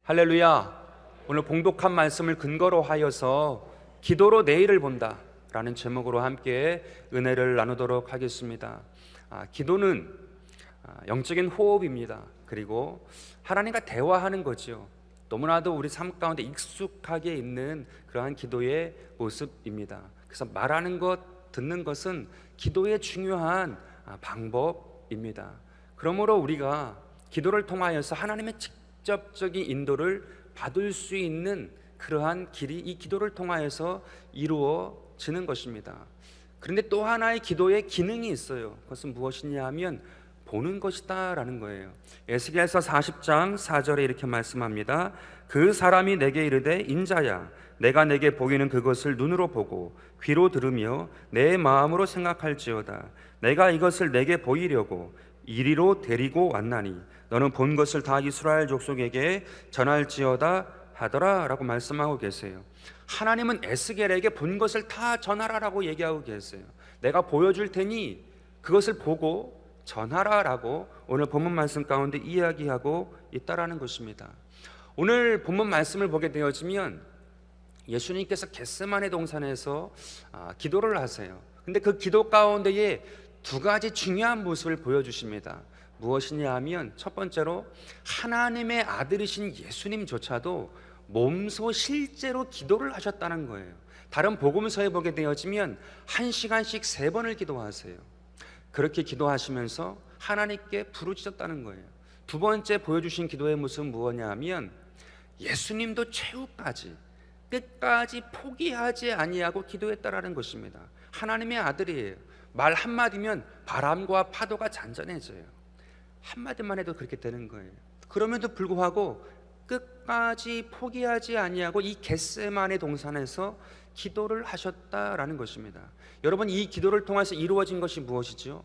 할렐루야. 오늘 봉독한 말씀을 근거로 하여서 기도로 내일을 본다 라는 제목으로 함께 은혜를 나누도록 하겠습니다. 기도는 영적인 호흡입니다. 그리고 하나님과 대화하는 거죠. 너무나도 우리 삶 가운데 익숙하게 있는 그러한 기도의 모습입니다. 그래서 말하는 것, 듣는 것은 기도의 중요한 방법입니다. 그러므로 우리가 기도를 통하여서 하나님의 직접적인 인도를 받을 수 있는 그러한 길이 이 기도를 통하여서 이루어지는 것입니다. 그런데 또 하나의 기도의 기능이 있어요. 그것은 무엇이냐 하면 보는 것이다 라는 거예요. 에스겔서 40장 4절에 이렇게 말씀합니다. 그 사람이 내게 이르되 인자야, 내가 내게 보이는 그것을 눈으로 보고 귀로 들으며 내 마음으로 생각할지어다. 내가 이것을 내게 보이려고 이리로 데리고 왔나니 너는 본 것을 다 이스라엘 족속에게 전할지어다 하더라 라고 말씀하고 계세요. 하나님은 에스겔에게 본 것을 다 전하라라고 얘기하고 계세요. 내가 보여줄 테니 그것을 보고 전하라 라고 오늘 본문 말씀 가운데 이야기하고 있다라는 것입니다. 오늘 본문 말씀을 보게 되어지면 예수님께서 겟세마네 동산에서 기도를 하세요. 근데 그 기도 가운데에 두 가지 중요한 모습을 보여주십니다. 무엇이냐 하면 첫 번째로 하나님의 아들이신 예수님조차도 몸소 실제로 기도를 하셨다는 거예요. 다른 복음서에 보게 되어지면 1시간씩 3번을 기도하세요. 그렇게 기도하시면서 하나님께 부르짖었다는 거예요. 두 번째 보여주신 기도의 모습은 무엇이냐 하면 예수님도 최후까지 끝까지 포기하지 아니하고 기도했다라는 것입니다. 하나님의 아들이에요. 말 한마디면 바람과 파도가 잔잔해져요. 한마디만 해도 그렇게 되는 거예요. 그럼에도 불구하고 끝까지 포기하지 아니하고 이 겟세마네 동산에서 기도를 하셨다라는 것입니다. 여러분, 이 기도를 통해서 이루어진 것이 무엇이죠?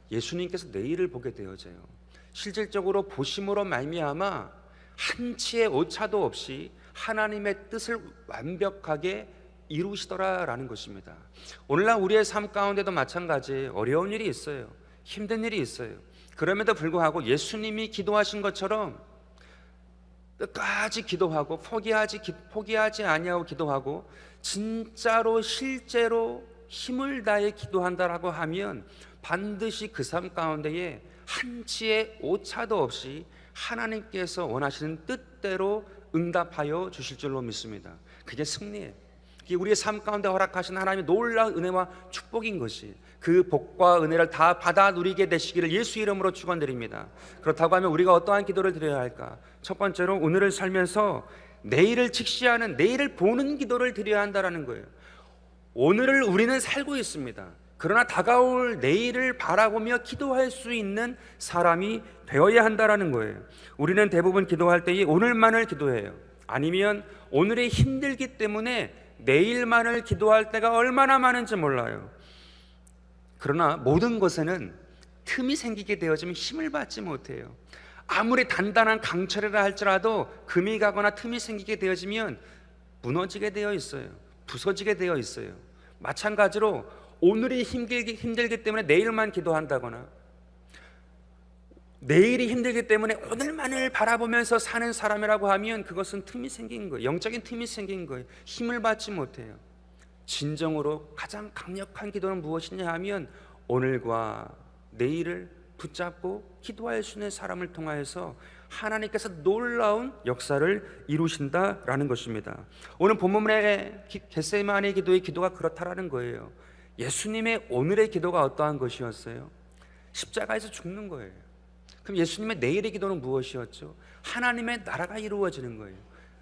예수님께서 내일을 보게 되어져요. 실질적으로 보심으로 말미암아 한치의 오차도 없이 하나님의 뜻을 완벽하게 이루시더라라는 것입니다. 오늘날 우리의 삶 가운데도 마찬가지 어려운 일이 있어요. 힘든 일이 있어요. 그럼에도 불구하고 예수님이 기도하신 것처럼 끝까지 기도하고 포기하지 아니하고 기도하고 진짜로 실제로 힘을 다해 기도한다라고 하면 반드시 그 삶 가운데에 한치의 오차도 없이 하나님께서 원하시는 뜻대로 응답하여 주실 줄로 믿습니다. 그게 승리예요. 그게 우리의 삶 가운데 허락하신 하나님의 놀라운 은혜와 축복인 것이, 그 복과 은혜를 다 받아 누리게 되시기를 예수 이름으로 축원드립니다. 그렇다고 하면 우리가 어떠한 기도를 드려야 할까? 첫 번째로 오늘을 살면서 내일을 직시하는, 내일을 보는 기도를 드려야 한다는 거예요. 오늘을 우리는 살고 있습니다. 그러나 다가올 내일을 바라보며 기도할 수 있는 사람이 되어야 한다는 거예요. 우리는 대부분 기도할 때에 오늘만을 기도해요. 아니면 오늘이 힘들기 때문에 내일만을 기도할 때가 얼마나 많은지 몰라요. 그러나 모든 것에는 틈이 생기게 되어지면 힘을 받지 못해요. 아무리 단단한 강철이라 할지라도 금이 가거나 틈이 생기게 되어지면 무너지게 되어 있어요. 부서지게 되어 있어요. 마찬가지로 오늘이 힘들기 때문에 내일만 기도한다거나 내일이 힘들기 때문에 오늘만을 바라보면서 사는 사람이라고 하면 그것은 틈이 생긴 거예요. 영적인 틈이 생긴 거예요. 힘을 받지 못해요. 진정으로 가장 강력한 기도는 무엇이냐 하면 오늘과 내일을 붙잡고 기도할 수 있는 사람을 통하여서 하나님께서 놀라운 역사를 이루신다라는 것입니다. 오늘 본문의 겟세마네 기도의 기도가 그렇다라는 거예요. 예수님의 오늘의 기도가 어떠한 것이었어요? 십자가에서 죽는 거예요. 그럼 예수님의 내일의 기도는 무엇이었죠? 하나님의 나라가 이루어지는 거예요.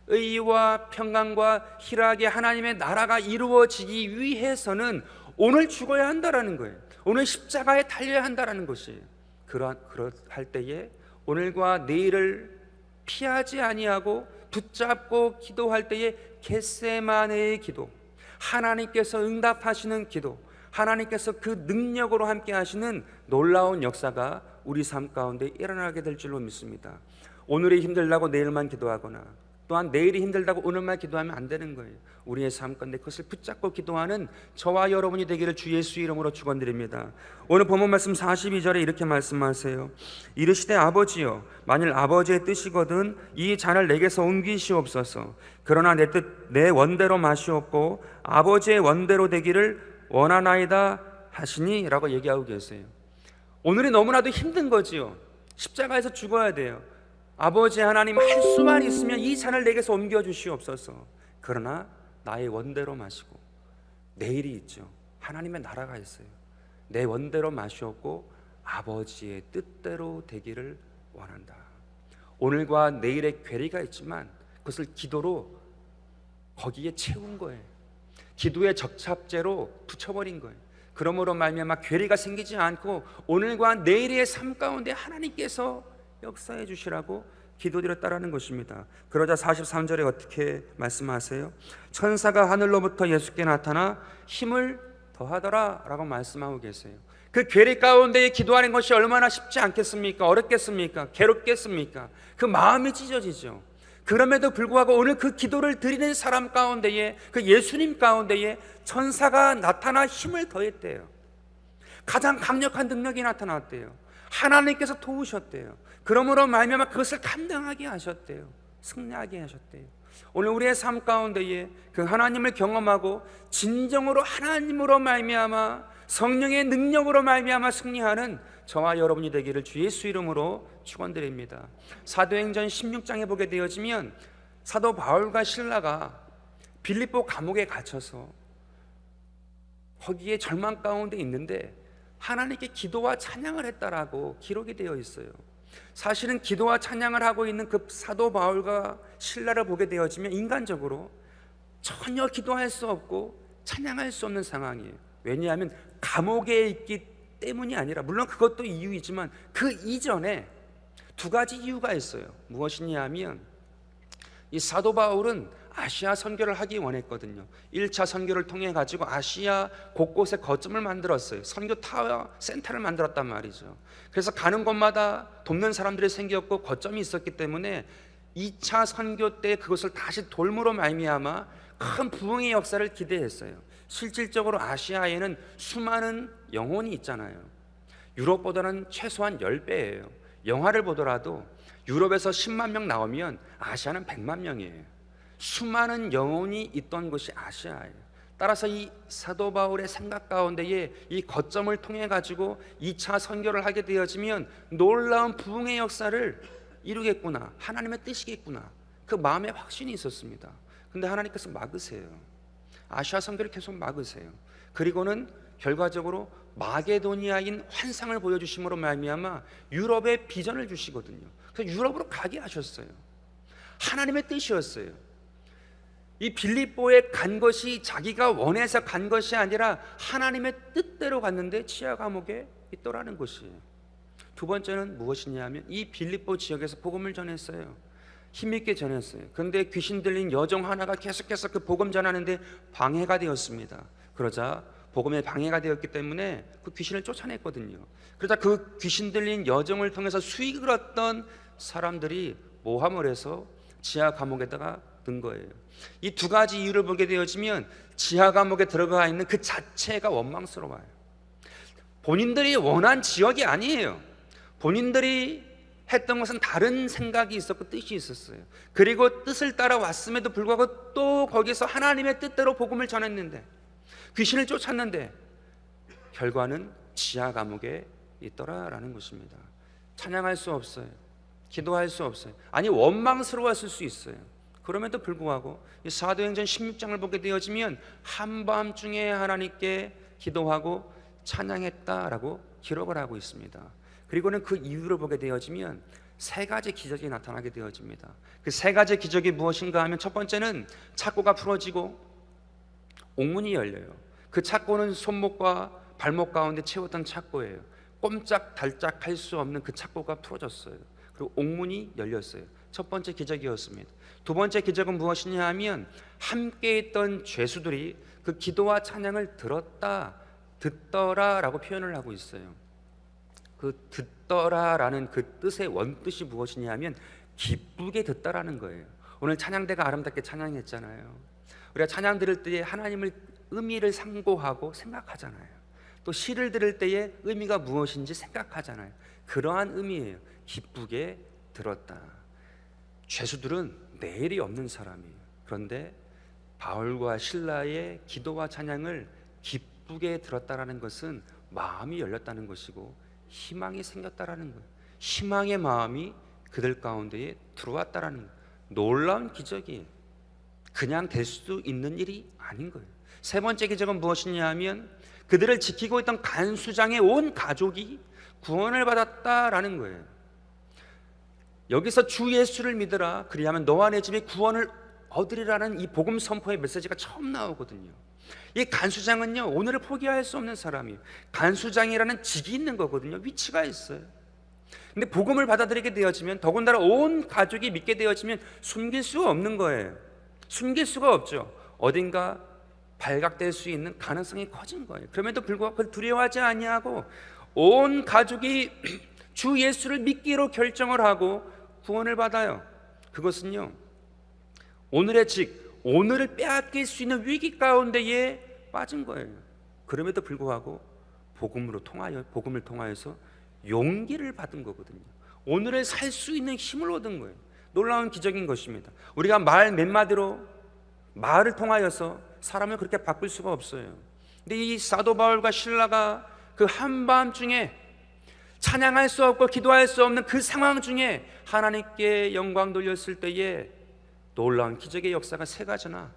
의와 평강과 희락의 하나님의 나라가 이루어지기 위해서는 오늘 죽어야 한다라는 거예요. 오늘 십자가에 달려야 한다라는 것이에요. 그럴 때에 오늘과 내일을 피하지 아니하고 붙잡고 기도할 때에 겟세마네의 기도, 하나님께서 응답하시는 기도, 하나님께서 그 능력으로 함께 하시는 놀라운 역사가 우리 삶 가운데 일어나게 될 줄로 믿습니다. 오늘이 힘들다고 내일만 기도하거나 또한 내일이 힘들다고 오늘만 기도하면 안 되는 거예요. 우리의 삶 가운데 그것을 붙잡고 기도하는 저와 여러분이 되기를 주 예수 이름으로 축원드립니다. 오늘 본문 말씀 42절에 이렇게 말씀하세요. 이르시되 아버지여, 만일 아버지의 뜻이거든 이 잔을 내게서 옮기시옵소서. 그러나 내 뜻 내 원대로 마시옵고 아버지의 원대로 되기를 원하나이다 하시니 라고 얘기하고 계세요. 오늘이 너무나도 힘든 거지요. 십자가에서 죽어야 돼요. 아버지 하나님, 할 수만 있으면 이 잔을 내게서 옮겨 주시옵소서. 그러나 나의 원대로 마시고, 내일이 있죠. 하나님의 나라가 있어요. 내 원대로 마시옵고 아버지의 뜻대로 되기를 원한다. 오늘과 내일의 괴리가 있지만 그것을 기도로 거기에 채운 거예요. 기도의 적합제로 붙여버린 거예요. 그러므로 말미암아 괴리가 생기지 않고 오늘과 내일의 삶 가운데 하나님께서 역사해 주시라고 기도드렸다라는 것입니다. 그러자 43절에 어떻게 말씀하세요? 천사가 하늘로부터 예수께 나타나 힘을 더하더라 라고 말씀하고 계세요. 그 괴리 가운데 기도하는 것이 얼마나 쉽지 않겠습니까? 어렵겠습니까? 괴롭겠습니까? 그 마음이 찢어지죠. 그럼에도 불구하고 오늘 그 기도를 드리는 사람 가운데에, 그 예수님 가운데에 천사가 나타나 힘을 더했대요. 가장 강력한 능력이 나타났대요. 하나님께서 도우셨대요. 그러므로 말미암아 그것을 감당하게 하셨대요. 승리하게 하셨대요. 오늘 우리의 삶 가운데에 그 하나님을 경험하고 진정으로 하나님으로 말미암아 성령의 능력으로 말미암아 승리하는 저와 여러분이 되기를 주 예수 이름으로 축원드립니다. 사도행전 16장에 보게 되어지면 사도 바울과 실라가 빌립보 감옥에 갇혀서 거기에 절망 가운데 있는데 하나님께 기도와 찬양을 했다라고 기록이 되어 있어요. 사실은 기도와 찬양을 하고 있는 그 사도 바울과 실라를 보게 되어지면 인간적으로 전혀 기도할 수 없고 찬양할 수 없는 상황이에요. 왜냐하면 감옥에 있기 때문이 아니라, 물론 그것도 이유이지만 그 이전에 두 가지 이유가 있어요. 무엇이냐 하면 이 사도 바울은 아시아 선교를 하기 원했거든요. 1차 선교를 통해 가지고 아시아 곳곳에 거점을 만들었어요. 선교 타워 센터를 만들었단 말이죠. 그래서 가는 곳마다 돕는 사람들이 생겼고 거점이 있었기 때문에 2차 선교 때 그것을 다시 돌므로 말미암아 큰 부흥의 역사를 기대했어요. 실질적으로 아시아에는 수많은 영혼이 있잖아요. 유럽보다는 최소한 10배예요. 영화를 보더라도 유럽에서 10만 명 나오면 아시아는 100만 명이에요. 수많은 영혼이 있던 곳이 아시아예요. 따라서 이 사도 바울의 생각 가운데에 이 거점을 통해 가지고 2차 선교를 하게 되어지면 놀라운 부흥의 역사를 이루겠구나, 하나님의 뜻이겠구나, 그 마음에 확신이 있었습니다. 근데 하나님께서 막으세요. 아시아 선교를 계속 막으세요. 그리고는 결과적으로 마게도니아인 환상을 보여주심으로 말미암아 유럽에 비전을 주시거든요. 그래서 유럽으로 가게 하셨어요. 하나님의 뜻이었어요. 이 빌립보에 간 것이 자기가 원해서 간 것이 아니라 하나님의 뜻대로 갔는데 지하 감옥에 있더라는 것이에요. 두 번째는 무엇이냐 하면 이 빌립보 지역에서 복음을 전했어요. 힘있게 전했어요. 그런데 귀신 들린 여종 하나가 계속해서 그 복음 전하는데 방해가 되었습니다. 그러자 복음에 방해가 되었기 때문에 그 귀신을 쫓아냈거든요. 그러자 그 귀신 들린 여종을 통해서 수익을 얻던 사람들이 모함을 해서 지하 감옥에다가 든 거예요. 이 두 가지 이유를 보게 되어지면 지하 감옥에 들어가 있는 그 자체가 원망스러워요. 본인들이 원한 지역이 아니에요. 본인들이 했던 것은 다른 생각이 있었고 뜻이 있었어요. 그리고 뜻을 따라 왔음에도 불구하고 또 거기서 하나님의 뜻대로 복음을 전했는데, 귀신을 쫓았는데 결과는 지하 감옥에 있더라라는 것입니다. 찬양할 수 없어요. 기도할 수 없어요. 아니, 원망스러웠을 수 있어요. 그럼에도 불구하고 이 사도행전 16장을 보게 되어지면 한밤중에 하나님께 기도하고 찬양했다라고 기록을 하고 있습니다. 그리고는 그 이유를 보게 되어지면 세 가지 기적이 나타나게 되어집니다. 그 세 가지 기적이 무엇인가 하면 첫 번째는 착고가 풀어지고 옥문이 열려요. 그 착고는 손목과 발목 가운데 채웠던 착고예요. 꼼짝달짝 할 수 없는 그 착고가 풀어졌어요. 그리고 옥문이 열렸어요. 첫 번째 기적이었습니다. 두 번째 기적은 무엇이냐 하면 함께 있던 죄수들이 그 기도와 찬양을 듣더라라고 표현을 하고 있어요. 그 듣더라라는 그 뜻의 원뜻이 무엇이냐 하면 기쁘게 듣다라는 거예요. 오늘 찬양대가 아름답게 찬양했잖아요. 우리가 찬양 들을 때에 하나님을 의미를 상고하고 생각하잖아요. 또 시를 들을 때에 의미가 무엇인지 생각하잖아요. 그러한 의미예요. 기쁘게 들었다. 죄수들은 내일이 없는 사람이에요. 그런데 바울과 실라의 기도와 찬양을 기쁘게 들었다라는 것은 마음이 열렸다는 것이고 희망이 생겼다라는 거예요. 희망의 마음이 그들 가운데에 들어왔다라는 거예요. 놀라운 기적이에요. 그냥 될 수도 있는 일이 아닌 거예요. 세 번째 기적은 무엇이냐 하면 그들을 지키고 있던 간수장의 온 가족이 구원을 받았다라는 거예요. 여기서 주 예수를 믿으라 그리하면 너와 내 집이 구원을 얻으리라는 이 복음 선포의 메시지가 처음 나오거든요. 이 간수장은요, 오늘을 포기할 수 없는 사람이에요. 간수장이라는 직이 있는 거거든요. 위치가 있어요. 근데 복음을 받아들이게 되어지면, 더군다나 온 가족이 믿게 되어지면 숨길 수가 없는 거예요. 숨길 수가 없죠. 어딘가 발각될 수 있는 가능성이 커진 거예요. 그럼에도 불구하고 그걸 두려워하지 아니하고 온 가족이 주 예수를 믿기로 결정을 하고 구원을 받아요. 그것은요, 오늘의 직, 오늘을 빼앗길 수 있는 위기 가운데에 빠진 거예요. 그럼에도 불구하고 복음을 통하여서 용기를 받은 거거든요. 오늘을 살 수 있는 힘을 얻은 거예요. 놀라운 기적인 것입니다. 우리가 말 몇 마디로 말을 통하여서 사람을 그렇게 바꿀 수가 없어요. 근데 이 사도 바울과 실라가 그 한밤중에 찬양할 수 없고 기도할 수 없는 그 상황 중에 하나님께 영광 돌렸을 때에 놀라운 기적의 역사가 세 가지나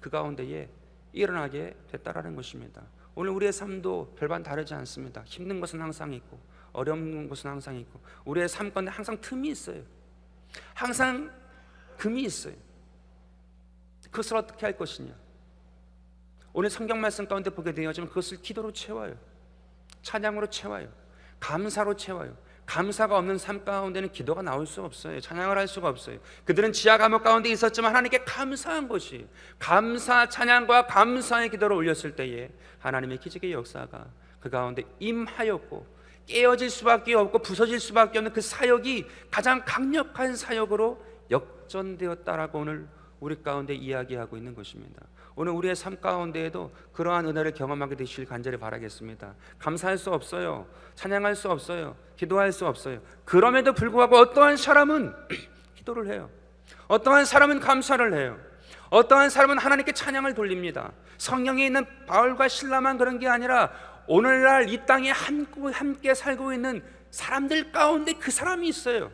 그 가운데에 일어나게 됐다라는 것입니다. 오늘 우리의 삶도 별반 다르지 않습니다. 힘든 것은 항상 있고 어려운 것은 항상 있고 우리의 삶 가운데 항상 틈이 있어요. 항상 금이 있어요. 그것을 어떻게 할 것이냐. 오늘 성경 말씀 가운데 보게 되어지면 그것을 기도로 채워요. 찬양으로 채워요. 감사로 채워요. 감사가 없는 삶 가운데는 기도가 나올 수 없어요. 찬양을 할 수가 없어요. 그들은 지하 감옥 가운데 있었지만 하나님께 감사한 것이, 감사 찬양과 감사의 기도를 올렸을 때에 하나님의 기적의 역사가 그 가운데 임하였고, 깨어질 수밖에 없고 부서질 수밖에 없는 그 사역이 가장 강력한 사역으로 역전되었다라고 오늘 우리 가운데 이야기하고 있는 것입니다. 오늘 우리의 삶 가운데에도 그러한 은혜를 경험하게 되시길 간절히 바라겠습니다. 감사할 수 없어요. 찬양할 수 없어요. 기도할 수 없어요. 그럼에도 불구하고 어떠한 사람은 기도를 해요. 어떠한 사람은 감사를 해요. 어떠한 사람은 하나님께 찬양을 돌립니다. 성경에 있는 바울과 실라만 그런 게 아니라 오늘날 이 땅에 함께 살고 있는 사람들 가운데 그 사람이 있어요.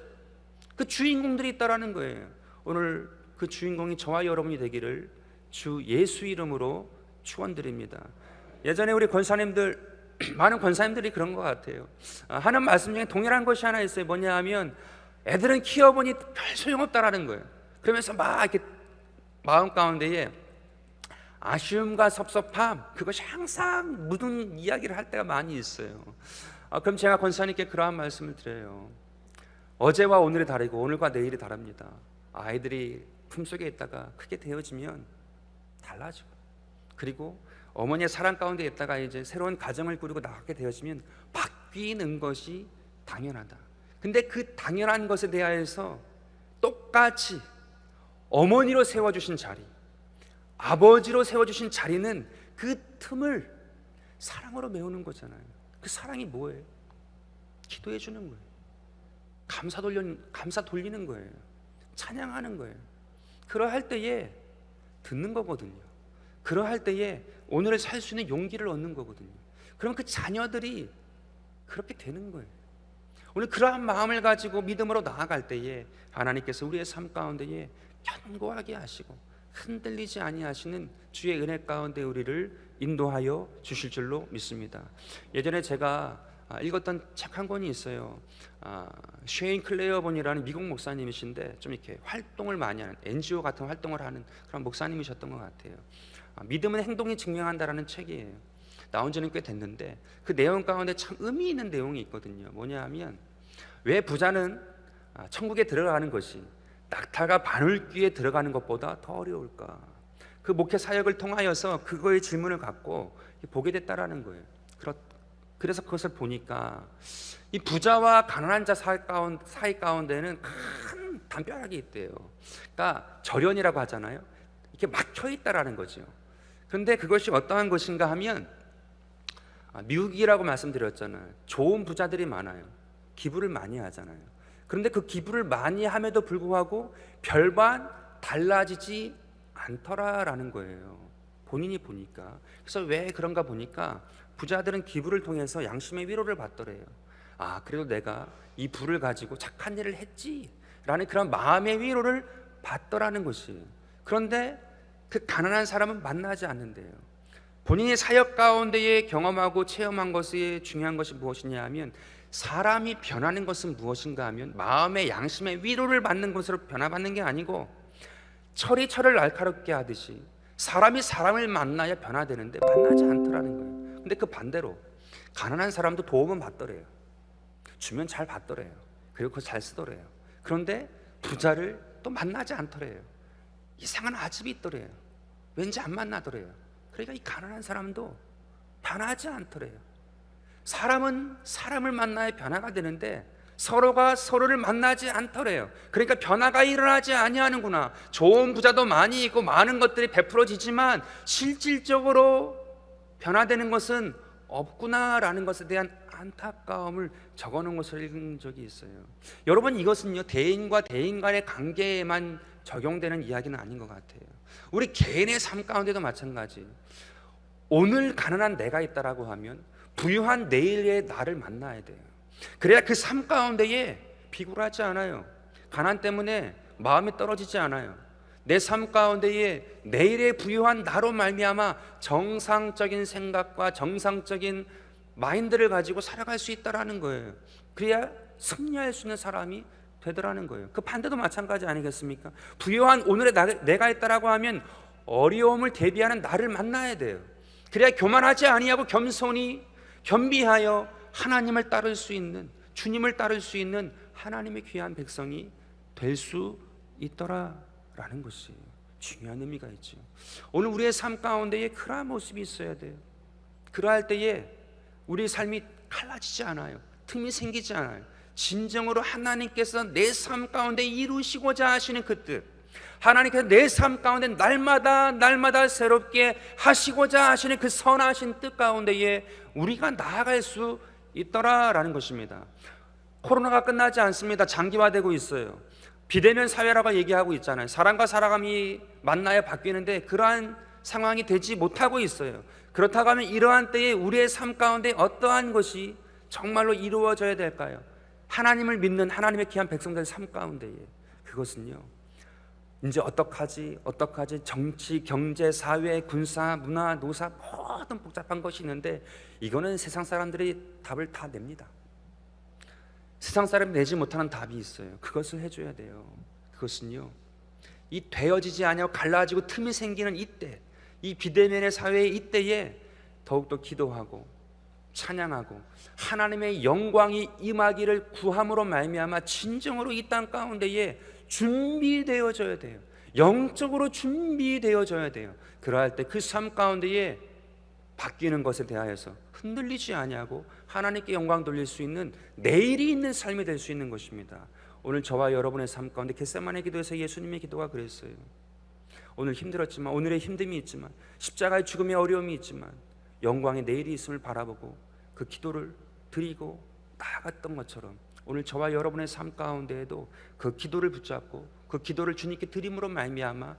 그 주인공들이 있다라는 거예요. 오늘 그 주인공이 저와 여러분이 되기를 주 예수 이름으로 축원드립니다. 예전에 우리 권사님들, 많은 권사님들이 그런 것 같아요. 하는 말씀 중에 동일한 것이 하나 있어요. 뭐냐 하면 애들은 키워보니 별 소용없다라는 거예요. 그러면서 막 이렇게 마음 가운데에 아쉬움과 섭섭함, 그것이 항상 묻은 이야기를 할 때가 많이 있어요. 그럼 제가 권사님께 그러한 말씀을 드려요. 어제와 오늘이 다르고 오늘과 내일이 다릅니다. 아이들이 품속에 있다가 크게 되어지면 달라지고, 그리고 어머니의 사랑 가운데 있다가 이제 새로운 가정을 꾸리고 나가게 되어지면 바뀌는 것이 당연하다. 근데 그 당연한 것에 대하여서 똑같이 어머니로 세워주신 자리, 아버지로 세워주신 자리는 그 틈을 사랑으로 메우는 거잖아요. 그 사랑이 뭐예요? 기도해 주는 거예요. 감사 돌리는 거예요. 찬양하는 거예요. 그러할 때에 듣는 거거든요. 그러할 때에 오늘을 살 수 있는 용기를 얻는 거거든요. 그럼 그 자녀들이 그렇게 되는 거예요. 오늘 그러한 마음을 가지고 믿음으로 나아갈 때에 하나님께서 우리의 삶 가운데에 견고하게 하시고 흔들리지 아니하시는 주의 은혜 가운데 우리를 인도하여 주실 줄로 믿습니다. 예전에 제가 읽었던 책 한 권이 있어요. 쉐인 클레어본이라는 미국 목사님이신데 좀 이렇게 활동을 많이 하는, NGO 같은 활동을 하는 그런 목사님이셨던 것 같아요. 믿음은 행동이 증명한다라는 책이에요. 나온 지는 꽤 됐는데 그 내용 가운데 참 의미 있는 내용이 있거든요. 뭐냐 하면 왜 부자는 천국에 들어가는 것이 낙타가 바늘귀에 들어가는 것보다 더 어려울까? 그 목회 사역을 통하여서 그거의 질문을 갖고 보게 됐다라는 거예요. 그래서 그것을 보니까 이 부자와 가난한 자 사이 가운데는 큰 담벼락이 있대요. 그러니까 절연이라고 하잖아요. 이렇게 막혀 있다라는 거죠. 그런데 그것이 어떠한 것인가 하면 미국이라고 말씀드렸잖아요. 좋은 부자들이 많아요. 기부를 많이 하잖아요. 그런데 그 기부를 많이 함에도 불구하고 별반 달라지지 않더라라는 거예요. 본인이 보니까. 그래서 왜 그런가 보니까 부자들은 기부를 통해서 양심의 위로를 받더래요. 그래도 내가 이 부를 가지고 착한 일을 했지라는 그런 마음의 위로를 받더라는 것이. 그런데 그 가난한 사람은 만나지 않는데요. 본인이 사역 가운데에 경험하고 체험한 것이 중요한 것이 무엇이냐 하면, 사람이 변하는 것은 무엇인가 하면 마음의 양심의 위로를 받는 것으로 변화받는 게 아니고, 철이 철을 날카롭게 하듯이 사람이 사람을 만나야 변화되는데 만나지 않더라는 거예요. 근데 그 반대로 가난한 사람도 도움은 받더래요. 주면 잘 받더래요. 그리고 그걸 잘 쓰더래요. 그런데 부자를 또 만나지 않더래요. 이상한 아집이 있더래요. 왠지 안 만나더래요. 그러니까 이 가난한 사람도 변하지 않더래요. 사람은 사람을 만나야 변화가 되는데 서로가 서로를 만나지 않더래요. 그러니까 변화가 일어나지 아니하는구나. 좋은 부자도 많이 있고 많은 것들이 베풀어지지만 실질적으로 변화되는 것은 없구나라는 것에 대한 안타까움을 적어놓은 것을 읽은 적이 있어요. 여러분, 이것은요 대인과 대인 간의 관계에만 적용되는 이야기는 아닌 것 같아요. 우리 개인의 삶 가운데도 마찬가지. 오늘 가난한 내가 있다라고 하면 부유한 내일의 나를 만나야 돼요. 그래야 그 삶 가운데에 비굴하지 않아요. 가난 때문에 마음이 떨어지지 않아요. 내 삶 가운데에 내일의 부유한 나로 말미암아 정상적인 생각과 정상적인 마인드를 가지고 살아갈 수 있다라는 거예요. 그래야 승리할 수 있는 사람이 되더라는 거예요. 그 반대도 마찬가지 아니겠습니까? 부유한 오늘의 내가 있다라고 하면 어려움을 대비하는 나를 만나야 돼요. 그래야 교만하지 아니하고 겸손히 겸비하여 하나님을 따를 수 있는, 주님을 따를 수 있는 하나님의 귀한 백성이 될 수 있더라라는 것이 중요한 의미가 있죠. 오늘 우리의 삶 가운데에 그러한 모습이 있어야 돼요. 그러할 때에 우리 삶이 갈라지지 않아요. 틈이 생기지 않아요. 진정으로 하나님께서 내 삶 가운데 이루시고자 하시는 그 뜻, 하나님께서 내 삶 가운데 날마다 새롭게 하시고자 하시는 그 선하신 뜻 가운데에 우리가 나아갈 수 있더라라는 것입니다. 코로나가 끝나지 않습니다. 장기화되고 있어요. 비대면 사회라고 얘기하고 있잖아요. 사람과 사람이 만나야 바뀌는데 그러한 상황이 되지 못하고 있어요. 그렇다고 하면 이러한 때에 우리의 삶 가운데 어떠한 것이 정말로 이루어져야 될까요? 하나님을 믿는 하나님의 귀한 백성들의 삶 가운데에 그것은요, 이제 어떡하지 정치, 경제, 사회, 군사, 문화, 노사 모든 복잡한 것이 있는데 이거는 세상 사람들이 답을 다 냅니다. 세상 사람이 내지 못하는 답이 있어요. 그것을 해줘야 돼요. 그것은요, 이 되어지지 아니하고 갈라지고 틈이 생기는 이때, 이 비대면의 사회의 이때에 더욱더 기도하고 찬양하고 하나님의 영광이 임하기를 구함으로 말미암아 진정으로 이 땅 가운데에 준비되어져야 돼요. 영적으로 준비되어져야 돼요. 그러할 때 그 삶 가운데에 바뀌는 것에 대하여서 흔들리지 아니하고 하나님께 영광 돌릴 수 있는 내일이 있는 삶이 될 수 있는 것입니다. 오늘 저와 여러분의 삶 가운데 겟세마네 기도에서 예수님의 기도가 그랬어요. 오늘 힘들었지만, 오늘의 힘듦이 있지만, 십자가의 죽음의 어려움이 있지만 영광의 내일이 있음을 바라보고 그 기도를 드리고 나아갔던 것처럼 오늘 저와 여러분의 삶 가운데에도 그 기도를 붙잡고 그 기도를 주님께 드림으로 말미암아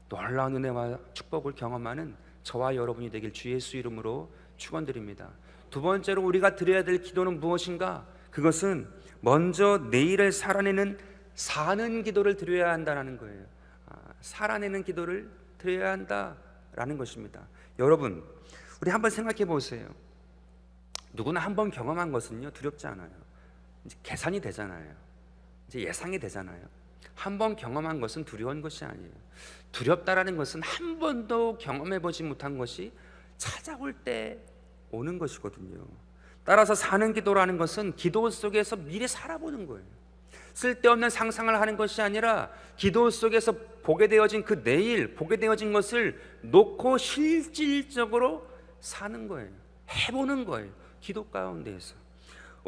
놀라운 은혜와 축복을 경험하는 저와 여러분이 되길 주 예수 이름으로 축원드립니다. 두 번째로 우리가 드려야 될 기도는 무엇인가? 그것은 먼저 내일을 살아내는 사는 기도를 드려야 한다는 거예요. 살아내는 기도를 드려야 한다라는 것입니다. 여러분, 우리 한번 생각해 보세요. 누구나 한번 경험한 것은요 두렵지 않아요. 이제 계산이 되잖아요. 이제 예상이 되잖아요. 한번 경험한 것은 두려운 것이 아니에요. 두렵다라는 것은 한 번도 경험해 보지 못한 것이 찾아올 때 오는 것이거든요. 따라서 사는 기도라는 것은 기도 속에서 미리 살아보는 거예요. 쓸데없는 상상을 하는 것이 아니라 기도 속에서 보게 되어진 그 내일, 보게 되어진 것을 놓고 실질적으로 사는 거예요. 해보는 거예요. 기도 가운데에서.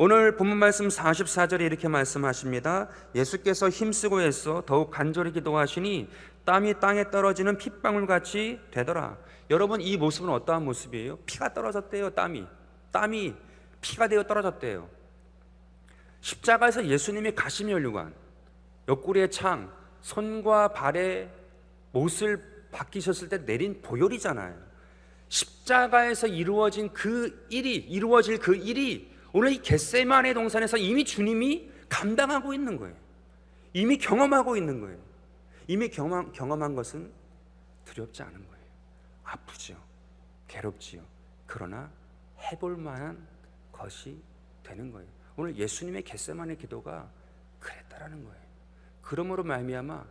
오늘 본문 말씀 44절에 이렇게 말씀하십니다. 예수께서 힘쓰고 애써 더욱 간절히 기도하시니 땀이 땅에 떨어지는 핏방울같이 되더라. 여러분, 이 모습은 어떠한 모습이에요? 피가 떨어졌대요. 땀이 피가 되어 떨어졌대요. 십자가에서 예수님이 가시면류관, 옆구리의 창, 손과 발에 못을 박히셨을 때 내린 보혈이잖아요. 십자가에서 이루어질 그 일이 오늘 이 겟세마네 동산에서 이미 주님이 감당하고 있는 거예요. 이미 경험하고 있는 거예요. 이미 경험한 것은 두렵지 않은 거예요. 아프죠, 괴롭지요. 그러나 해볼 만한 것이 되는 거예요. 오늘 예수님의 겟세마네 기도가 그랬다라는 거예요. 그러므로 말미암아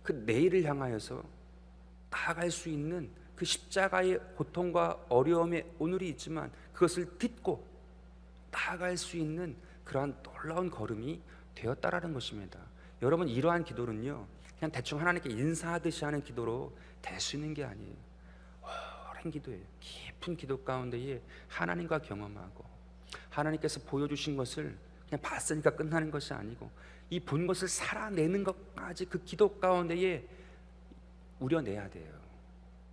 그 내일을 향하여서 나아갈 수 있는 그 십자가의 고통과 어려움에 오늘이 있지만 그것을 딛고 나아갈 수 있는 그러한 놀라운 걸음이 되었다라는 것입니다. 여러분, 이러한 기도는요, 그냥 대충 하나님께 인사하듯이 하는 기도로 될 수 있는 게 아니에요. 오랜 기도예요. 깊은 기도 가운데에 하나님과 경험하고 하나님께서 보여주신 것을 그냥 봤으니까 끝나는 것이 아니고 이 본 것을 살아내는 것까지 그 기도 가운데에 우려내야 돼요.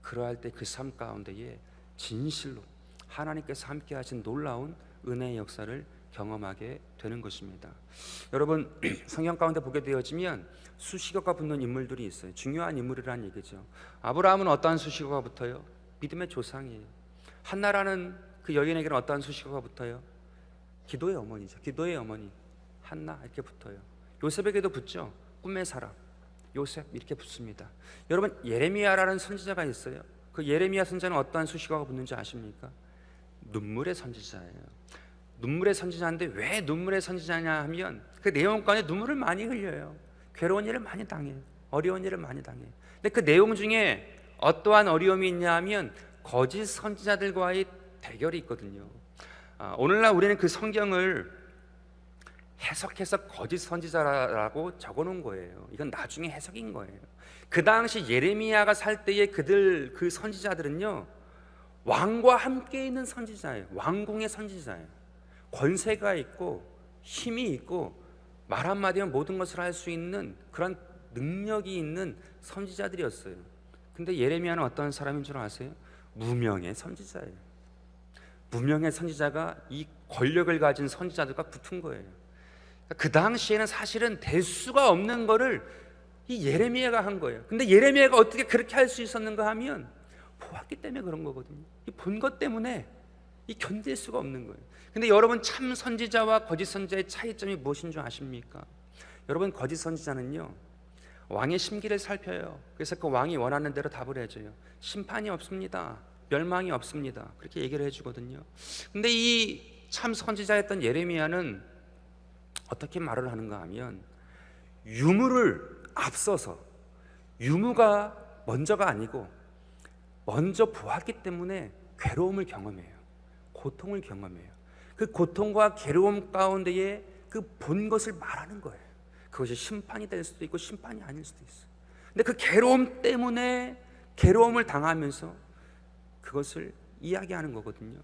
그러할 때 그 삶 가운데에 진실로 하나님께서 함께 하신 놀라운 은혜의 역사를 경험하게 되는 것입니다. 여러분, 성경 가운데 보게 되어지면 수식어가 붙는 인물들이 있어요. 중요한 인물이라는 얘기죠. 아브라함은 어떠한 수식어가 붙어요? 믿음의 조상이에요. 한나라는 그 여인에게는 어떠한 수식어가 붙어요? 기도의 어머니죠. 기도의 어머니 한나 이렇게 붙어요. 요셉에게도 붙죠. 꿈의 사람 요셉 이렇게 붙습니다. 여러분, 예레미야라는 선지자가 있어요. 그 예레미야 선지자는 어떠한 수식어가 붙는지 아십니까? 눈물의 선지자예요. 눈물의 선지자인데 왜 눈물의 선지자냐 하면 그 내용 가운데 눈물을 많이 흘려요. 괴로운 일을 많이 당해요. 어려운 일을 많이 당해요. 근데 그 내용 중에 어떠한 어려움이 있냐 하면 거짓 선지자들과의 대결이 있거든요. 오늘날 우리는 그 성경을 해석해서 거짓 선지자라고 적어놓은 거예요. 이건 나중에 해석인 거예요. 그 당시 예레미야가 살 때의 그 선지자들은요, 왕과 함께 있는 선지자예요. 왕궁의 선지자예요. 권세가 있고 힘이 있고 말 한마디면 모든 것을 할 수 있는 그런 능력이 있는 선지자들이었어요. 근데 예레미야는 어떤 사람인 줄 아세요? 무명의 선지자예요. 무명의 선지자가 이 권력을 가진 선지자들과 붙은 거예요. 그 당시에는 사실은 될 수가 없는 거를 이 예레미야가 한 거예요. 근데 예레미야가 어떻게 그렇게 할 수 있었는가 하면 보았기 때문에 그런 거거든요. 이 본 것 때문에 이 견딜 수가 없는 거예요. 근데 여러분, 참 선지자와 거짓 선지자의 차이점이 무엇인 줄 아십니까? 여러분, 거짓 선지자는요, 왕의 심기를 살펴요. 그래서 그 왕이 원하는 대로 답을 해줘요. 심판이 없습니다. 멸망이 없습니다. 그렇게 얘기를 해주거든요. 근데 이 참 선지자였던 예레미야는 어떻게 말을 하는가 하면 유무를 앞서서, 유무가 먼저가 아니고 먼저 보았기 때문에 괴로움을 경험해요. 고통을 경험해요. 그 고통과 괴로움 가운데에 그 본 것을 말하는 거예요. 그것이 심판이 될 수도 있고 심판이 아닐 수도 있어요. 근데 그 괴로움 때문에 괴로움을 당하면서 그것을 이야기하는 거거든요.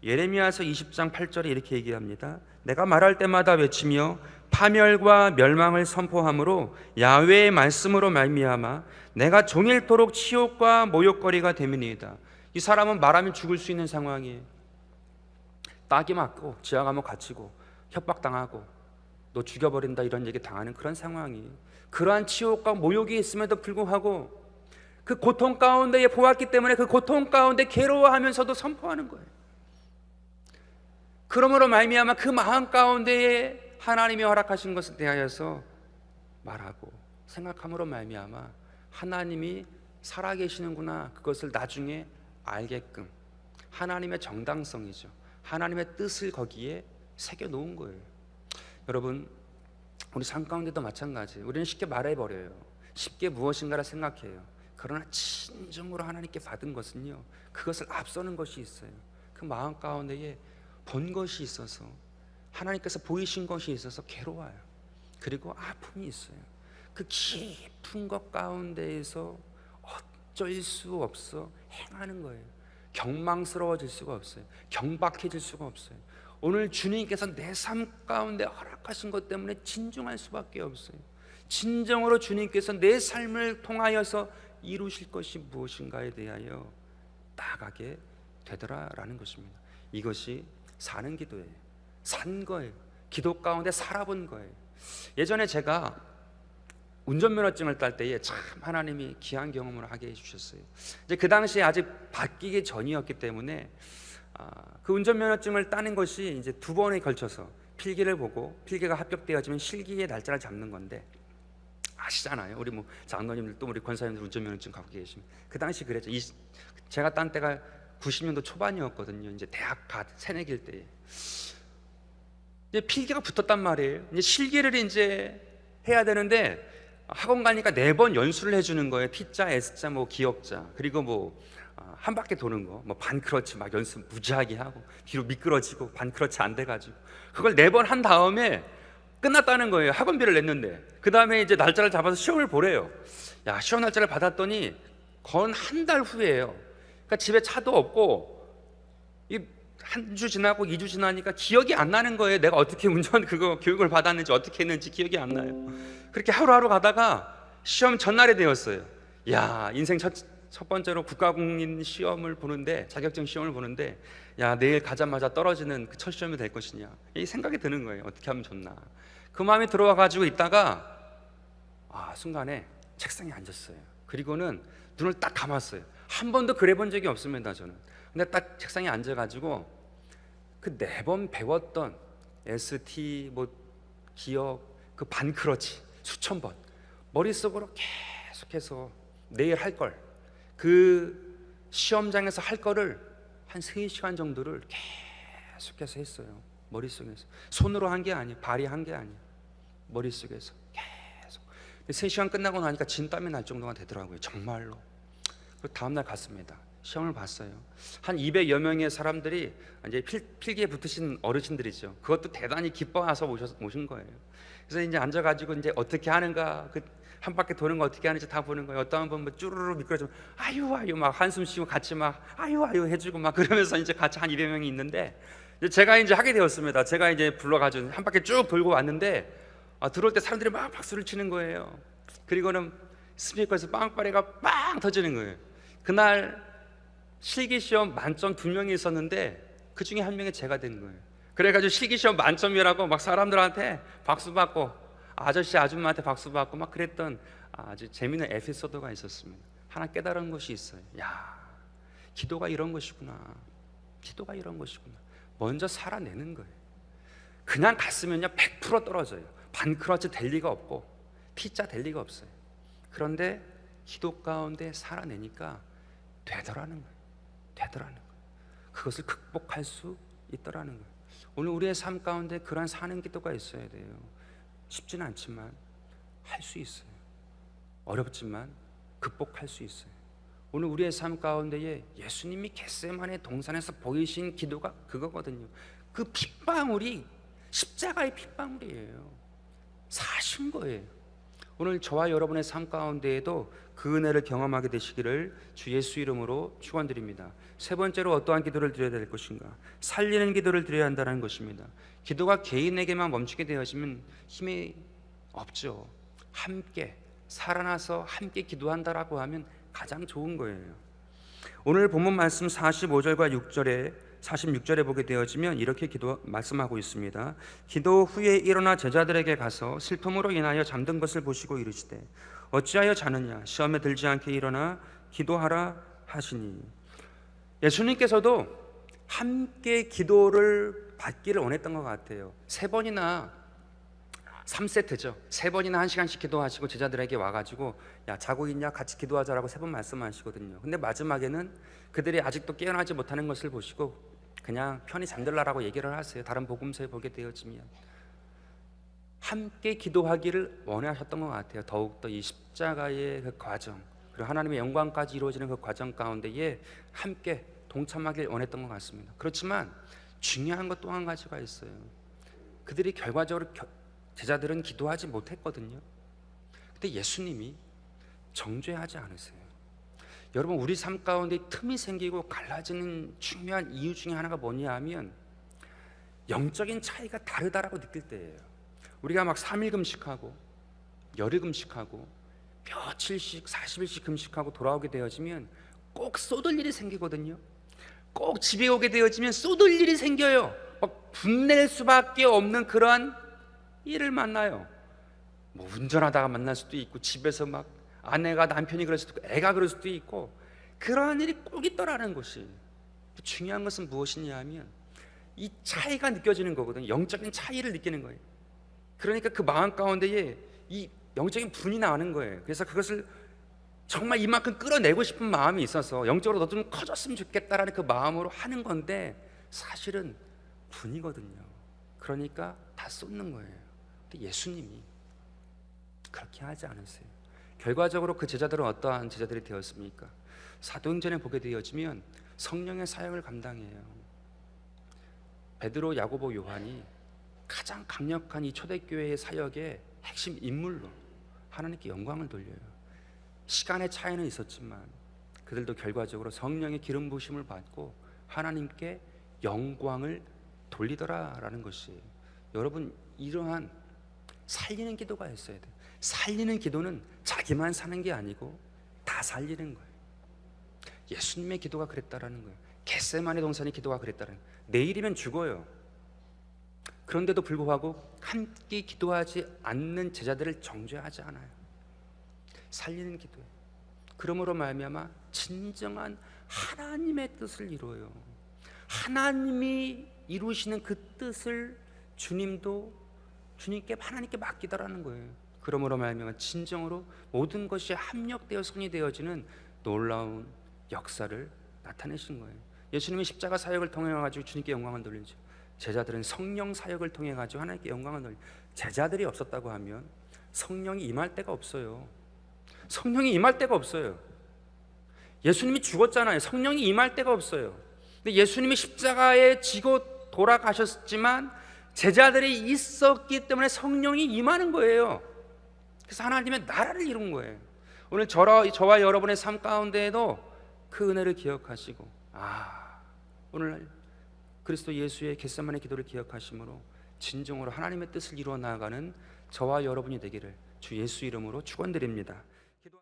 예레미야서 20장 8절에 이렇게 얘기합니다. 내가 말할 때마다 외치며 파멸과 멸망을 선포함으로 야훼의 말씀으로 말미암아 내가 종일토록 치욕과 모욕거리가 됨이니이다. 이 사람은 말하면 죽을 수 있는 상황이에요. 딱이 맞고 지하 감옥 갇히고 협박당하고 너 죽여버린다 이런 얘기 당하는 그런 상황이에요. 그러한 치욕과 모욕이 있음에도 불구하고 그 고통 가운데에 보았기 때문에 그 고통 가운데 괴로워하면서도 선포하는 거예요. 그러므로 말미암아 그 마음 가운데에 하나님이 허락하신 것에 대하여서 말하고 생각함으로 말미암아 하나님이 살아계시는구나, 그것을 나중에 알게끔 하나님의 정당성이죠. 하나님의 뜻을 거기에 새겨놓은 거예요. 여러분, 우리 삶 가운데도 마찬가지예요. 우리는 쉽게 말해버려요. 쉽게 무엇인가를 생각해요. 그러나 진정으로 하나님께 받은 것은요, 그것을 앞서는 것이 있어요. 그 마음 가운데에 본 것이 있어서, 하나님께서 보이신 것이 있어서 괴로워요. 그리고 아픔이 있어요. 그 깊은 것 가운데에서 어쩔 수 없어 행하는 거예요. 경망스러워질 수가 없어요. 경박해질 수가 없어요. 오늘 주님께서 내 삶 가운데 허락하신 것 때문에 진정할 수밖에 없어요. 진정으로 주님께서 내 삶을 통하여서 이루실 것이 무엇인가에 대하여 나아가게 되더라라는 것입니다. 이것이 사는 기도예요. 산 거예요. 기도 가운데 살아본 거예요. 예전에 제가 운전면허증을 딸 때에 참 하나님이 귀한 경험을 하게 해주셨어요. 이제 그 당시에 아직 바뀌기 전이었기 때문에 그 운전면허증을 따는 것이 이제 2번에 걸쳐서 필기를 보고 필기가 합격되어지면 실기의 날짜를 잡는 건데, 아시잖아요. 우리 뭐 장로님들 또 우리 권사님들 운전면허증 갖고 계시면 그 당시 그랬죠. 제가 딴 때가 90년도 초반이었거든요. 이제 대학 새내기일 때에 이제 필기가 붙었단 말이에요. 이제 실기를 이제 해야 되는데 학원 가니까 4번 연수를 해주는 거예요. T자, S자, 뭐 기억자, 그리고 뭐 한 바퀴 도는 거, 뭐 반크러치 막 연습 무지하게 하고 뒤로 미끄러지고 반크러치 안 돼가지고 그걸 4번 한 다음에 끝났다는 거예요. 학원비를 냈는데 그 다음에 이제 날짜를 잡아서 시험을 보래요. 야, 시험 날짜를 받았더니 건 한 달 후에요. 그러니까 집에 차도 없고 한 주 지나고 2주 지나니까 기억이 안 나는 거예요. 내가 어떻게 운전 그거 교육을 받았는지 어떻게 했는지 기억이 안 나요. 그렇게 하루하루 가다가 시험 전날이 되었어요. 야, 인생 첫 번째로 국가공인 시험을 보는데, 자격증 시험을 보는데, 야, 내일 가자마자 떨어지는 그 첫 시험이 될 것이냐, 이 생각이 드는 거예요. 어떻게 하면 좋나. 그 마음이 들어와 가지고 있다가 순간에 책상에 앉았어요. 그리고는 눈을 딱 감았어요. 한 번도 그래 본 적이 없습니다, 저는. 근데 딱 책상에 앉아 가지고 그 4번 배웠던 ST 뭐 기억, 그 반크러치 수천 번 머릿속으로 계속해서 내일 할 걸, 그 시험장에서 할 거를 한 3시간 정도를 계속해서 했어요. 머릿속에서. 손으로 한 게 아니에요. 발이 한 게 아니에요. 머릿속에서 계속. 3시간 끝나고 나니까 진땀이 날 정도가 되더라고요. 정말로. 그 다음날 갔습니다. 시험을 봤어요. 한 200여 명의 사람들이 이제 필기에 붙으신 어르신들이죠. 그것도 대단히 기뻐해서 오신 거예요. 그래서 이제 앉아가지고 이제 어떻게 하는가, 그 한 바퀴 도는 거 어떻게 하는지 다 보는 거예요. 어떤 분 뭐 쭈루루 미끄러지면 아유 막 한숨 쉬고 같이 막 아유 해주고 막 그러면서 이제 같이 한 200명이 있는데, 이제 제가 이제 하게 되었습니다. 제가 이제 불러가지고 한 바퀴 쭉 돌고 왔는데 들어올 때 사람들이 막 박수를 치는 거예요. 그리고는 스피커에서 빵빠레가 빵 터지는 거예요. 그날 실기시험 만점 2명이 있었는데 그 중에 한 명이 제가 된 거예요. 그래가지고 실기시험 만점이라고 막 사람들한테 박수 받고 아저씨 아줌마한테 박수 받고 막 그랬던 아주 재미있는 에피소드가 있었습니다. 하나 깨달은 것이 있어요. 야, 기도가 이런 것이구나. 기도가 이런 것이구나. 먼저 살아내는 거예요. 그냥 갔으면요 100% 떨어져요. 반크러치 될 리가 없고 T자 될 리가 없어요. 그런데 기도 가운데 살아내니까 되더라는 거예요. 되더라는 거예요. 그것을 극복할 수 있더라는 거예요. 오늘 우리의 삶 가운데 그러한 사는 기도가 있어야 돼요. 쉽지는 않지만 할 수 있어요. 어렵지만 극복할 수 있어요. 오늘 우리의 삶 가운데에 예수님이 겟세마네 동산에서 보이신 기도가 그거거든요. 그 핏방울이 십자가의 핏방울이에요. 사신 거예요. 오늘 저와 여러분의 삶 가운데에도 그 은혜를 경험하게 되시기를 주 예수 이름으로 축원드립니다. 세 번째로 어떠한 기도를 드려야 될 것인가? 살리는 기도를 드려야 한다는 것입니다. 기도가 개인에게만 멈추게 되어지면 힘이 없죠. 함께 살아나서 함께 기도한다라고 하면 가장 좋은 거예요. 오늘 본문 말씀 45절과 46절에 보게 되어지면 이렇게 말씀하고 있습니다. 기도 후에 일어나 제자들에게 가서 슬픔으로 인하여 잠든 것을 보시고 이르시되 어찌하여 자느냐, 시험에 들지 않게 일어나 기도하라 하시니. 예수님께서도 함께 기도를 받기를 원했던 것 같아요. 3번이나 3세트죠. 3번이나 1시간씩 기도하시고 제자들에게 와가지고 야, 자고 있냐, 같이 기도하자라고 3번 말씀하시거든요. 근데 마지막에는 그들이 아직도 깨어나지 못하는 것을 보시고 그냥 편히 잠들라라고 얘기를 하세요. 다른 복음서에 보게 되어지면 함께 기도하기를 원하셨던 것 같아요. 더욱더 이 십자가의 그 과정, 그리고 하나님의 영광까지 이루어지는 그 과정 가운데에 함께 동참하길 원했던 것 같습니다. 그렇지만 중요한 것 또 한 가지가 있어요. 그들이 결과적으로 제자들은 기도하지 못했거든요. 근데 예수님이 정죄하지 않으세요. 여러분, 우리 삶 가운데 틈이 생기고 갈라지는 중요한 이유 중에 하나가 뭐냐 하면 영적인 차이가 다르다라고 느낄 때예요. 우리가 막 3일 금식하고 열흘 금식하고 며칠씩 40일씩 금식하고 돌아오게 되어지면 꼭 쏟을 일이 생기거든요. 꼭 집에 오게 되어지면 쏟을 일이 생겨요. 막 분낼 수밖에 없는 그러한 일을 만나요. 뭐 운전하다가 만날 수도 있고, 집에서 막 아내가 남편이 그럴 수도 있고, 애가 그럴 수도 있고, 그러한 일이 꼭 있더라는 것이. 중요한 것은 무엇이냐 하면 이 차이가 느껴지는 거거든요. 영적인 차이를 느끼는 거예요. 그러니까 그 마음 가운데에 이 영적인 분이 나는 거예요. 그래서 그것을 정말 이만큼 끌어내고 싶은 마음이 있어서 영적으로 너 좀 커졌으면 좋겠다라는 그 마음으로 하는 건데 사실은 분이거든요. 그러니까 다 쏟는 거예요. 근데 예수님이 그렇게 하지 않으세요. 결과적으로 그 제자들은 어떠한 제자들이 되었습니까? 사도행전에 보게 되어지면 성령의 사역을 감당해요. 베드로, 야고보, 요한이 가장 강력한 이 초대교회의 사역의 핵심 인물로 하나님께 영광을 돌려요. 시간의 차이는 있었지만 그들도 결과적으로 성령의 기름 부으심을 받고 하나님께 영광을 돌리더라라는 것이, 여러분, 이러한 살리는 기도가 있어야 돼요. 살리는 기도는 자기만 사는 게 아니고 다 살리는 거예요. 예수님의 기도가 그랬다라는 거예요. 겟세마네 동산의 기도가 그랬다는 거예요. 내일이면 죽어요. 그런데도 불구하고 함께 기도하지 않는 제자들을 정죄하지 않아요. 살리는 기도예요. 그러므로 말미암아 진정한 하나님의 뜻을 이루어요. 하나님이 이루시는 그 뜻을 주님께 하나님께 맡기더라는 거예요. 그러므로 말미암아 진정으로 모든 것이 합력되어 손이 되어지는 놀라운 역사를 나타내신 거예요. 예수님이 십자가 사역을 통해 가지고 주님께 영광을 돌리죠. 제자들은 성령 사역을 통해 가지고 하나님께 영광을 돌리죠. 제자들이 없었다고 하면 성령이 임할 데가 없어요. 성령이 임할 데가 없어요. 예수님이 죽었잖아요. 성령이 임할 데가 없어요. 근데 예수님이 십자가에 지고 돌아가셨지만 제자들이 있었기 때문에 성령이 임하는 거예요. 그래서 하나님의 나라를 이룬 거예요. 오늘 저와 여러분의 삶 가운데에도 그 은혜를 기억하시고, 오늘날 그리스도 예수의 겟세마네 기도를 기억하심으로 진정으로 하나님의 뜻을 이루어 나아가는 저와 여러분이 되기를 주 예수 이름으로 축원드립니다.